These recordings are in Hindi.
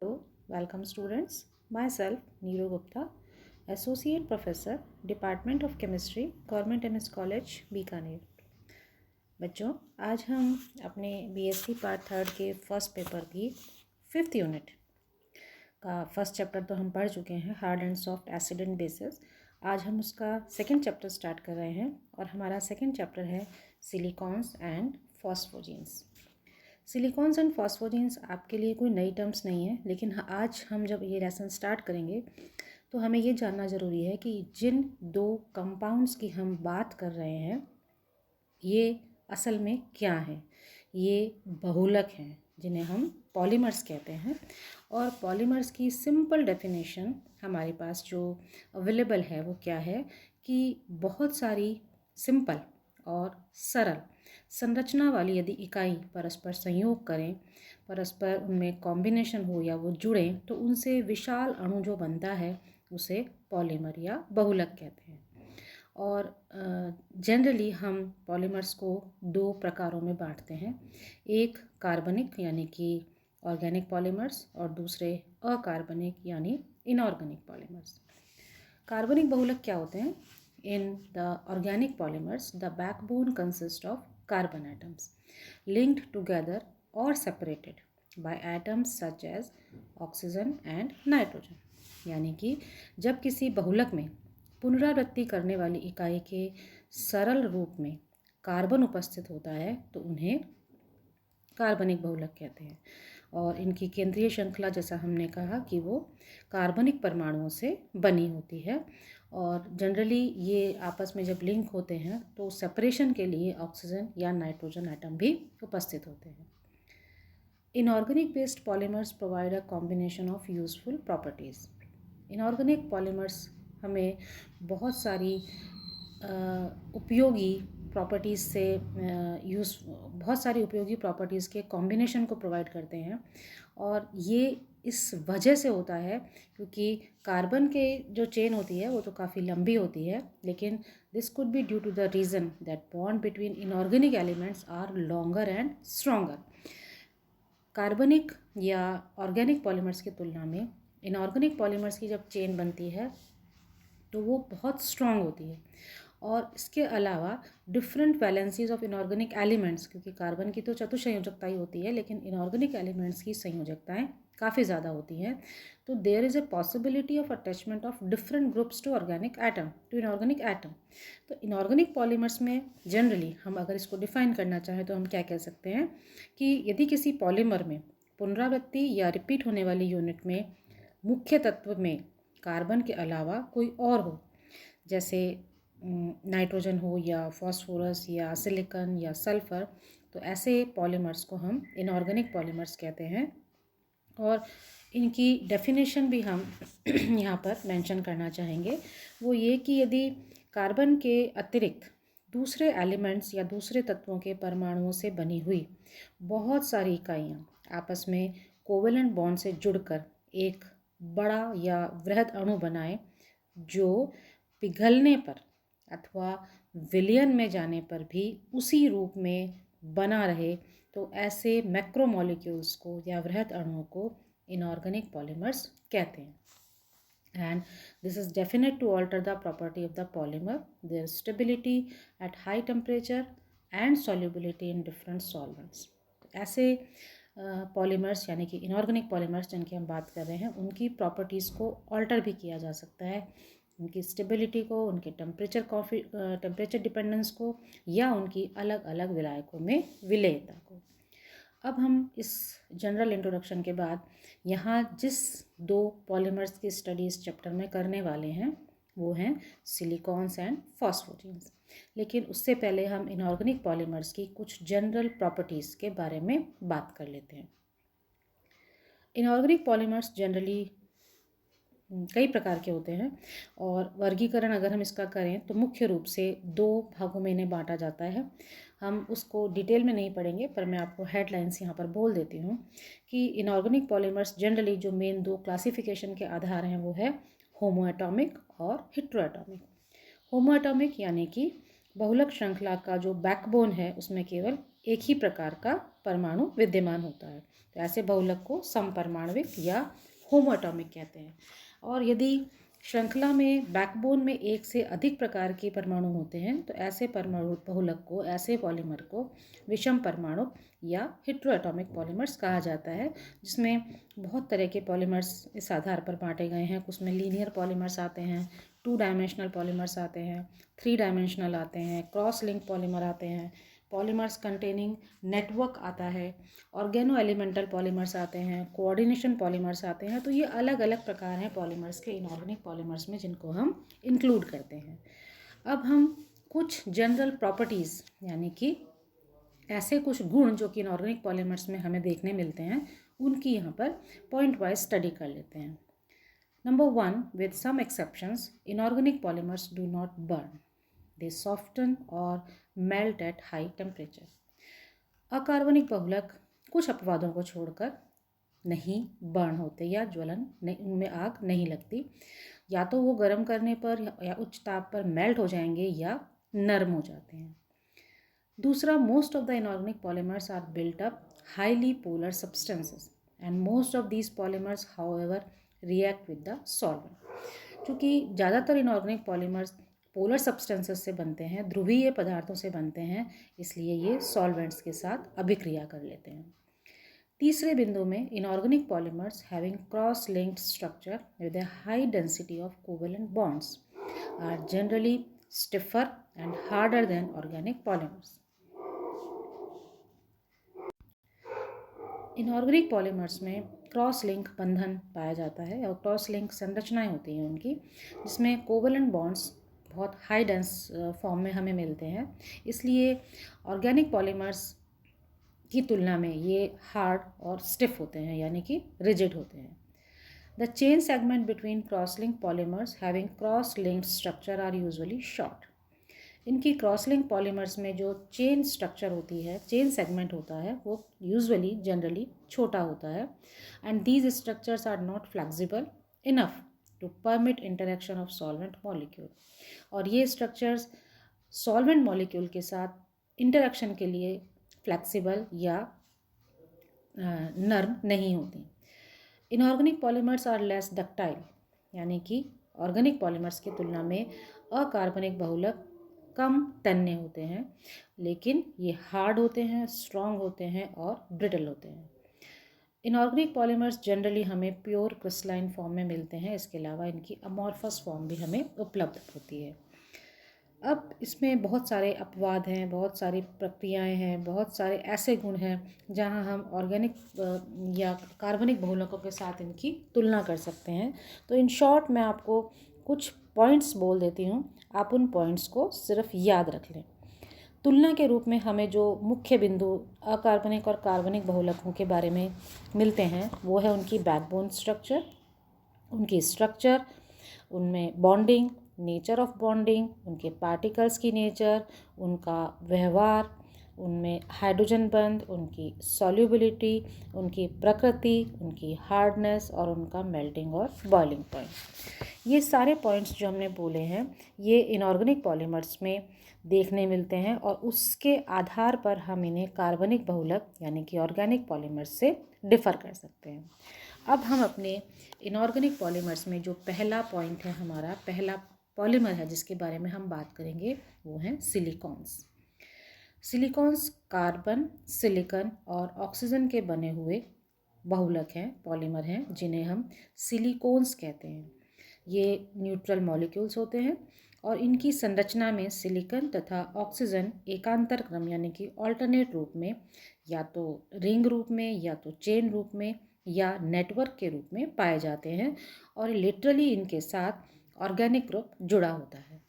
Hello, welcome students. Myself, Neeru Gupta, Associate Professor, Department of Chemistry, Government MS College, Bikaner. बच्चों, आज हम अपने बीएससी पार्ट थर्ड के फर्स्ट पेपर की 5th यूनिट का फर्स्ट चैप्टर तो हम पढ़ चुके हैं, hard and soft acid and bases. आज हम उसका सेकंड चैप्टर स्टार्ट कर रहे हैं और हमारा सेकंड चैप्टर है सिलिकॉन्स एंड फॉस्फोजीन्स। सिलिकॉन्स एंड फॉस्फोजीन्स आपके लिए कोई नई टर्म्स नहीं है, लेकिन आज हम जब ये लेसन स्टार्ट करेंगे तो हमें ये जानना ज़रूरी है कि जिन दो कंपाउंड्स की हम बात कर रहे हैं ये असल में क्या हैं। ये बहुलक हैं जिन्हें हम पॉलीमर्स कहते हैं, और पॉलीमर्स की सिंपल डेफिनेशन हमारे पास जो अवेलेबल है वो क्या है कि बहुत सारी सिंपल और सरल संरचना वाली यदि इकाई परस्पर संयोग करें, परस्पर उनमें कॉम्बिनेशन हो या वो जुड़ें, तो उनसे विशाल अणु जो बनता है उसे पॉलीमर या बहुलक कहते हैं। और जनरली हम पॉलीमर्स को दो प्रकारों में बांटते हैं, एक कार्बनिक यानी कि ऑर्गेनिक पॉलीमर्स और दूसरे अकार्बनिक यानी इनऑर्गेनिक पॉलीमर्स। कार्बनिक बहुलक क्या होते हैं? In the organic polymers, the backbone consists of carbon atoms linked together or separated by atoms such as oxygen and nitrogen। यानी कि जब किसी बहुलक में पुनरावृत्ति करने वाली इकाई के सरल रूप में कार्बन उपस्थित होता है तो उन्हें कार्बनिक बहुलक कहते हैं। और इनकी केंद्रीय श्रृंखला, जैसा हमने कहा कि वो कार्बनिक परमाणुओं से बनी होती है, और जनरली ये आपस में जब लिंक होते हैं तो सेपरेशन के लिए ऑक्सीजन या नाइट्रोजन एटम भी उपस्थित होते हैं। Inorganic based polymers provide a combination of useful properties. Inorganic polymers हमें बहुत सारी उपयोगी प्रॉपर्टीज़ से बहुत सारी उपयोगी प्रॉपर्टीज़ के कॉम्बिनेशन को प्रोवाइड करते हैं, और ये इस वजह से होता है क्योंकि कार्बन के जो चेन होती है वो तो काफ़ी लंबी होती है, लेकिन this could be due to the reason that bond between inorganic elements are longer and stronger. कार्बनिक या ऑर्गेनिक पॉलीमर्स की तुलना में इनऑर्गेनिक पॉलीमर्स की जब चेन बनती है तो वो बहुत स्ट्रॉन्ग होती है, और इसके अलावा different valencies of inorganic elements, क्योंकि कार्बन की तो चतुसंयोजकता ही होती है लेकिन इनऑर्गेनिक एलिमेंट्स की संयोजकताएं काफ़ी ज़्यादा होती हैं, तो there is a possibility of attachment of different groups to organic atom to inorganic atom. तो इनऑर्गेनिक पॉलीमर्स में जनरली हम अगर इसको डिफाइन करना चाहें तो हम क्या कह सकते हैं कि यदि किसी पॉलीमर में पुनरावृत्ति या रिपीट होने वाली यूनिट में मुख्य तत्व में कार्बन के अलावा कोई और हो, जैसे नाइट्रोजन हो या फॉस्फोरस या सिलिकॉन या सल्फर, तो ऐसे पॉलीमर्स को हम इनऑर्गेनिक पॉलीमर्स कहते हैं। और इनकी डेफिनेशन भी हम यहाँ पर मेंशन करना चाहेंगे, वो ये कि यदि कार्बन के अतिरिक्त दूसरे एलिमेंट्स या दूसरे तत्वों के परमाणुओं से बनी हुई बहुत सारी इकाइयाँ आपस में कोवेलेंट बॉन्ड से जुड़कर एक बड़ा या वृहद अणु बनाए जो पिघलने पर अथवा विलयन में जाने पर भी उसी रूप में बना रहे, तो ऐसे मैक्रोमोलिक्यूल्स को या वृहद अणुओं को इनऑर्गेनिक पॉलीमर्स कहते हैं। And this is definite to alter the property of the polymer, their stability at high temperature and solubility in different solvents। ऐसे पॉलीमर्स यानी कि इनऑर्गेनिक पॉलीमर्स जिनकी हम बात कर रहे हैं उनकी प्रॉपर्टीज़ को ऑल्टर भी किया जा सकता है, उनकी स्टेबिलिटी को, उनके टेम्परेचर डिपेंडेंस को, या उनकी अलग अलग विलायकों में विलेयता को। अब हम इस जनरल इंट्रोडक्शन के बाद यहाँ जिस दो पॉलीमर्स की स्टडीज़ चैप्टर में करने वाले हैं वो हैं सिलिकॉन्स एंड फॉस्फोजीन्स। लेकिन उससे पहले हम इनऑर्गेनिक पॉलीमर्स की कुछ जनरल प्रॉपर्टीज़ के बारे में बात कर लेते हैं। इनऑर्गेनिक पॉलीमर्स जनरली कई प्रकार के होते हैं, और वर्गीकरण अगर हम इसका करें तो मुख्य रूप से दो भागों में इन्हें बांटा जाता है। हम उसको डिटेल में नहीं पढ़ेंगे, पर मैं आपको हेडलाइंस यहाँ पर बोल देती हूँ कि इनऑर्गेनिक पॉलीमर्स जनरली जो मेन दो क्लासिफिकेशन के आधार हैं वो है होमोएटॉमिक और हेटेरोएटॉमिक। होमोएटॉमिक यानी कि बहुलक श्रृंखला का जो बैकबोन है उसमें केवल एक ही प्रकार का परमाणु विद्यमान होता है। तो ऐसे बहुलक को समपरमाणविक या होमोएटॉमिक कहते हैं। और यदि श्रृंखला में बैकबोन में एक से अधिक प्रकार के परमाणु होते हैं तो ऐसे परमाणु बहुलक को, ऐसे पॉलीमर को विषम परमाणु या हेटेरोएटॉमिक पॉलीमर्स कहा जाता है, जिसमें बहुत तरह के पॉलीमर्स इस आधार पर बांटे गए हैं। कुछ में लीनियर पॉलीमर्स आते हैं, 2 डायमेंशनल पॉलीमर्स आते हैं, 3 डायमेंशनल आते हैं, क्रॉस लिंक पॉलीमर आते हैं, पॉलीमर्स कंटेनिंग नेटवर्क आता है, ऑर्गेनो एलिमेंटल पॉलीमर्स आते हैं, कोऑर्डिनेशन पॉलीमर्स आते हैं। तो ये अलग अलग प्रकार हैं पॉलीमर्स के, इनऑर्गेनिक पॉलीमर्स में, जिनको हम इंक्लूड करते हैं। अब हम कुछ जनरल प्रॉपर्टीज़ यानी कि ऐसे कुछ गुण जो कि इनऑर्गेनिक पॉलीमर्स में हमें देखने मिलते हैं, उनकी यहाँ पर पॉइंट वाइज स्टडी कर लेते हैं। Number 1, with some exceptions, inorganic polymers do not burn. They soften or melt at high temperature. अकार्बनिक बहुलक कुछ अपवादों को छोड़कर नहीं बर्न होते या ज्वलन नहीं, उनमें आग नहीं लगती। या तो वो गर्म करने पर या उच्च ताप पर मेल्ट हो जाएंगे या नरम हो जाते हैं। दूसरा, most of the inorganic polymers are built up highly polar substances and most of these polymers however react with the solvent. क्योंकि ज़्यादातर इनऑर्गेनिक पॉलीमर्स पोलर सब्सटेंसेस से बनते हैं, ध्रुवीय पदार्थों से बनते हैं, इसलिए ये सॉल्वेंट्स के साथ अभिक्रिया कर लेते हैं। तीसरे बिंदु में, inorganic polymers having cross linked structure with a high density of covalent bonds are generally stiffer and harder than organic polymers. Inorganic polymers में क्रॉस लिंक बंधन पाया जाता है और क्रॉस लिंक संरचनाएं होती हैं उनकी, जिसमें कोवेलेंट बॉन्ड्स बहुत हाई डेंस फॉर्म में हमें मिलते हैं। इसलिए ऑर्गेनिक पॉलीमर्स की तुलना में ये हार्ड और स्टिफ होते हैं, यानी कि रिजिड होते हैं। The chain segment between cross link polymers having cross linked structure are usually short. इनकी क्रॉस लिंक पॉलीमर्स में जो चेन स्ट्रक्चर होती है, चेन सेगमेंट होता है, वो यूजुअली जनरली छोटा होता है। And these structures are not flexible enough to permit interaction of solvent molecule. और ये स्ट्रक्चर्स सॉल्वेंट मॉलिक्यूल के साथ इंटरेक्शन के लिए फ्लेक्सिबल या नर्म नहीं होती। Inorganic polymers are less ductile, यानी कि ऑर्गेनिक पॉलीमर्स की तुलना में अकार्बनिक बहुलक कम तन्य होते हैं, लेकिन ये हार्ड होते हैं, स्ट्रॉन्ग होते हैं और ब्रिटल होते हैं। इनऑर्गेनिक पॉलीमर्स जनरली हमें प्योर क्रिस्टलाइन फॉर्म में मिलते हैं, इसके अलावा इनकी अमॉर्फस फॉर्म भी हमें उपलब्ध होती है। अब इसमें बहुत सारे अपवाद हैं, बहुत सारी प्रक्रियाएं हैं, बहुत सारे ऐसे गुण हैं जहां हम ऑर्गेनिक या कार्बनिक बहुलकों के साथ इनकी तुलना कर सकते हैं। तो इन शॉर्ट मैं आपको कुछ पॉइंट्स बोल देती हूँ, आप उन पॉइंट्स को सिर्फ याद रख लें। तुलना के रूप में हमें जो मुख्य बिंदु अकार्बनिक और कार्बनिक बहुलकों के बारे में मिलते हैं वो है उनकी बैकबोन स्ट्रक्चर, उनकी स्ट्रक्चर, उनमें बॉन्डिंग, नेचर ऑफ बॉन्डिंग, उनके पार्टिकल्स की नेचर, उनका व्यवहार, उनमें हाइड्रोजन बंध, उनकी सॉल्युबिलिटी, उनकी प्रकृति, उनकी हार्डनेस और उनका मेल्टिंग और बॉइलिंग पॉइंट। ये सारे पॉइंट्स जो हमने बोले हैं ये इनऑर्गेनिक पॉलीमर्स में देखने मिलते हैं और उसके आधार पर हम इन्हें कार्बनिक बहुलक यानी कि ऑर्गेनिक पॉलीमर्स से डिफ़र कर सकते हैं। अब हम अपने इनऑर्गेनिक पॉलीमर्स में जो पहला पॉइंट है, हमारा पहला पॉलीमर है जिसके बारे में हम बात करेंगे, वो हैं सिलिकॉन्स। सिलिकॉन्स कार्बन, सिलिकॉन और ऑक्सीजन के बने हुए बहुलक हैं, पॉलीमर हैं, जिन्हें हम सिलिकॉन्स कहते हैं। ये न्यूट्रल मॉलिक्यूल्स होते हैं और इनकी संरचना में सिलिकॉन तथा ऑक्सीजन एकांतर क्रम यानी कि ऑल्टरनेट रूप में, या तो रिंग रूप में, या तो चेन रूप में, या नेटवर्क के रूप में पाए जाते हैं और लिटरली इनके साथ ऑर्गेनिक ग्रुप जुड़ा होता है।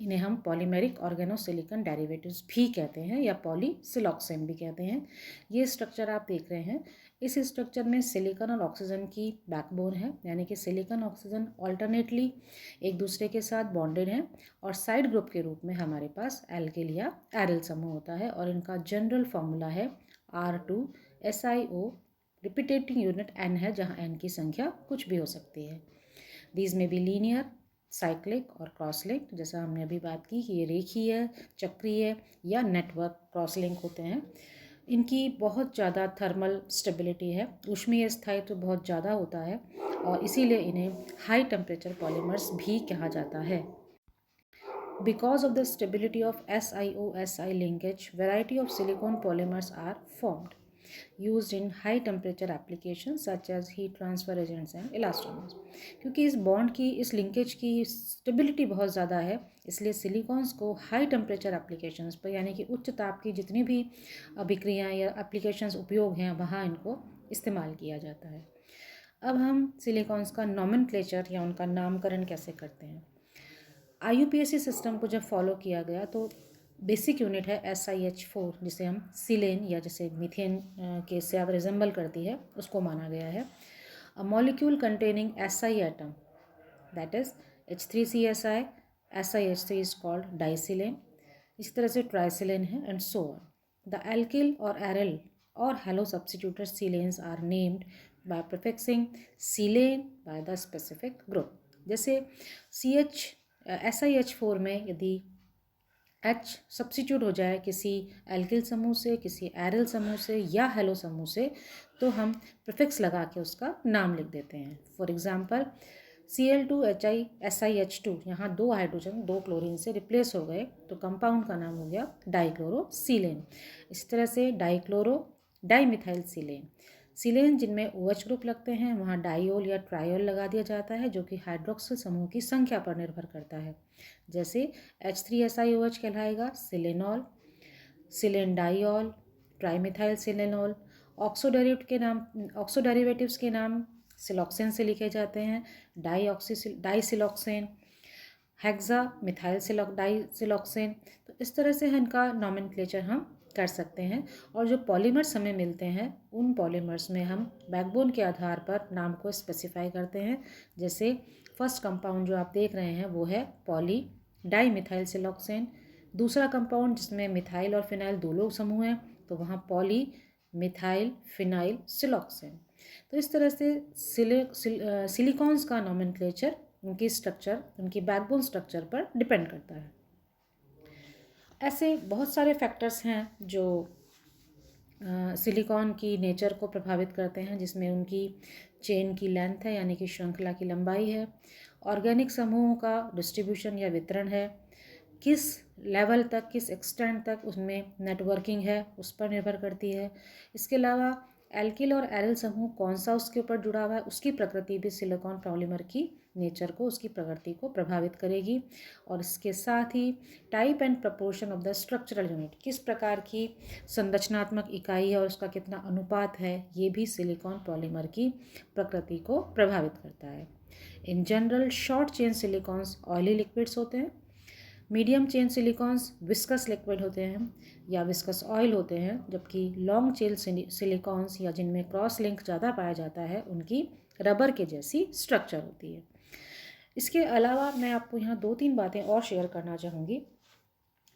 इन्हें हम पॉलीमेरिक ऑर्गेनोसिलिकॉन डेरिवेटिव्स भी कहते हैं या पॉलीसिलॉक्सेन भी कहते हैं। ये स्ट्रक्चर आप देख रहे हैं, इस स्ट्रक्चर में सिलिकॉन और ऑक्सीजन की बैकबोन है, यानी कि सिलिकॉन ऑक्सीजन ऑल्टरनेटली एक दूसरे के साथ बॉन्डेड हैं और साइड ग्रुप के रूप में हमारे पास एल्किल या एरिल समूह होता है और इनका जनरल फार्मूला है R2SiO, रिपीटेटिंग यूनिट N है, जहाँ N की संख्या कुछ भी हो सकती है। दीज में भी लीनियर, साइक्लिक और क्रॉस लिंक, जैसा हमने अभी बात की कि ये रेखीय, चक्रीय या नेटवर्क क्रॉस लिंक होते हैं। इनकी बहुत ज़्यादा थर्मल स्टेबिलिटी है, ऊष्मीय स्थायित्व तो बहुत ज़्यादा होता है और इसीलिए इन्हें हाई टेम्परेचर पॉलीमर्स भी कहा जाता है। Because of the stability of SiO-Si linkage, variety of silicon polymers are formed, used in high temperature applications such as heat transfer agents and elastomers. क्योंकि इस बॉन्ड की, इस लिंकेज की स्टेबिलिटी बहुत ज़्यादा है, इसलिए सिलिकॉन्स को हाई टेम्परेचर एप्लीकेशंस पर, यानी कि उच्च ताप की जितनी भी अभिक्रियाएँ या एप्लीकेशंस उपयोग हैं वहाँ इनको इस्तेमाल किया जाता है। अब हम सिलिकॉन्स का नॉमेनक्लेचर या उनका नामकरण कैसे करते हैं। IUPAC सिस्टम को जब फॉलो किया गया तो बेसिक यूनिट है SiH4, जिसे हम सिलेन या जैसे मीथेन के से आप रिजेंबल करती है उसको माना गया है। A molecule containing Si atom, that is H3CSI, SiH3 is called disilane. इसी तरह से ट्राइसिलेन है and so on. The alkyl और एरिल और halo substituted silanes are named by prefixing silane by the specific group. जैसे SiH4 में यदि H सब्स्टिट्यूट हो जाए किसी एल्किल समूह से, किसी एरिल समूह से या हेलो समूह से, तो हम प्रीफिक्स लगा के उसका नाम लिख देते हैं। फॉर एग्जांपल Cl2HiSiH2, यहाँ 2 हाइड्रोजन 2 क्लोरीन से रिप्लेस हो गए तो कंपाउंड का नाम हो गया डाइक्लोरोसिलेन। इस तरह से डाइमिथाइल सिलेन, सिलेन जिनमें OH ग्रुप लगते हैं वहाँ डाइओल या ट्रायोल लगा दिया जाता है, जो कि हाइड्रोक्सिल समूह की संख्या पर निर्भर करता है। जैसे H3SiOH कहलाएगा सिलेनॉल, सिलेनडाइऑल, ट्राइमिथाइल सिलेनॉल। ऑक्सो डेरिवेटिव्स के नाम सिलॉक्सेन से लिखे जाते हैं, डाइसिलॉक्सेन, हेक्सा मिथाइल डाइसिलॉक्सेन। तो इस तरह से इनका नॉमेनक्लेचर हम कर सकते हैं। और जो पॉलीमर्स हमें मिलते हैं उन पॉलीमर्स में हम बैकबोन के आधार पर नाम को स्पेसिफाई करते हैं। जैसे फर्स्ट कंपाउंड जो आप देख रहे हैं वो है पॉली डाइमिथाइल सिलॉक्सेन। दूसरा कंपाउंड जिसमें मिथाइल और फिनाइल दो लोग समूह हैं तो वहाँ पॉली मिथाइल फिनाइल सिलॉक्सेन। तो इस तरह से सिलिकॉन्स का नॉमेनक्लेचर उनकी स्ट्रक्चर, उनकी बैकबोन स्ट्रक्चर पर डिपेंड करता है। ऐसे बहुत सारे फैक्टर्स हैं जो सिलिकॉन की नेचर को प्रभावित करते हैं, जिसमें उनकी चेन की लेंथ है, यानी कि श्रृंखला की लंबाई है, ऑर्गेनिक समूहों का डिस्ट्रीब्यूशन या वितरण है, किस लेवल तक, किस एक्सटेंट तक उसमें नेटवर्किंग है उस पर निर्भर करती है। इसके अलावा एल्किल और एरिल समूह कौन सा उसके ऊपर जुड़ा हुआ है उसकी प्रकृति भी सिलिकॉन पॉलीमर की नेचर को, उसकी प्रकृति को प्रभावित करेगी। और इसके साथ ही type and proportion of the structural unit, किस प्रकार की संरचनात्मक इकाई है और उसका कितना अनुपात है, ये भी सिलिकॉन पॉलीमर की प्रकृति को प्रभावित करता है। In general short chain silicones oily liquids होते हैं, medium chain silicones viscous liquid होते हैं या विस्कस ऑयल होते हैं, जबकि लॉन्ग चेन सिलिकॉन्स या जिनमें क्रॉस लिंक ज़्यादा पाया जाता है उनकी रबर के जैसी स्ट्रक्चर होती है। इसके अलावा मैं आपको यहाँ 2-3 बातें और शेयर करना चाहूँगी।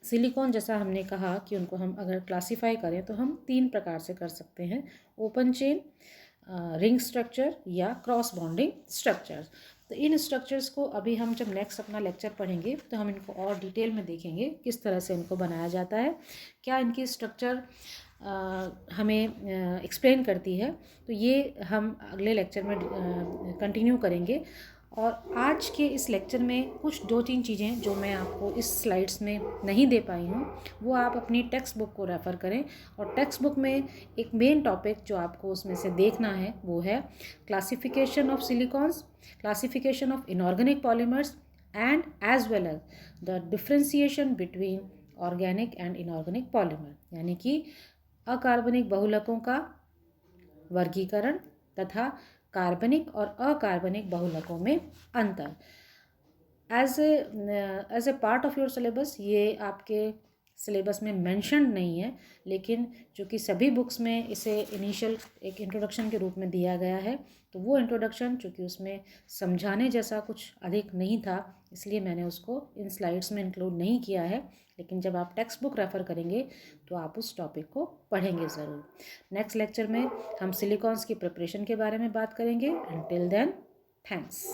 सिलिकॉन जैसा हमने कहा कि उनको हम अगर क्लासीफाई करें तो हम 3 प्रकार से कर सकते हैं, ओपन चेन, रिंग स्ट्रक्चर या क्रॉस बॉन्डिंग स्ट्रक्चर्स। तो इन स्ट्रक्चर्स को अभी हम जब नेक्स्ट अपना लेक्चर पढ़ेंगे तो हम इनको और डिटेल में देखेंगे किस तरह से इनको बनाया जाता है, क्या इनकी स्ट्रक्चर हमें एक्सप्लेन करती है। तो ये हम अगले लेक्चर में कंटिन्यू करेंगे। और आज के इस लेक्चर में कुछ 2-3 चीज़ें जो मैं आपको इस स्लाइड्स में नहीं दे पाई हूँ वो आप अपनी टेक्स्ट बुक को रेफ़र करें। और टेक्स्ट बुक में एक मेन टॉपिक जो आपको उसमें से देखना है वो है classification of silicones, classification of inorganic polymers and as well as the differentiation between organic and inorganic polymer, यानी कि अकार्बनिक बहुलकों का वर्गीकरण तथा कार्बनिक और अकार्बनिक बहुलकों में अंतर। As a part of your syllabus ये आपके सिलेबस में मेंशन नहीं है, लेकिन चूँकि सभी बुक्स में इसे इनिशियल एक इंट्रोडक्शन के रूप में दिया गया है, तो वो इंट्रोडक्शन चूँकि उसमें समझाने जैसा कुछ अधिक नहीं था इसलिए मैंने उसको इन स्लाइड्स में इंक्लूड नहीं किया है। लेकिन जब आप टेक्स्ट बुक रेफ़र करेंगे तो आप उस टॉपिक को पढ़ेंगे ज़रूर। नेक्स्ट लेक्चर में हम सिलिकॉन्स की प्रिपरेशन के बारे में बात करेंगे। Until then, thanks.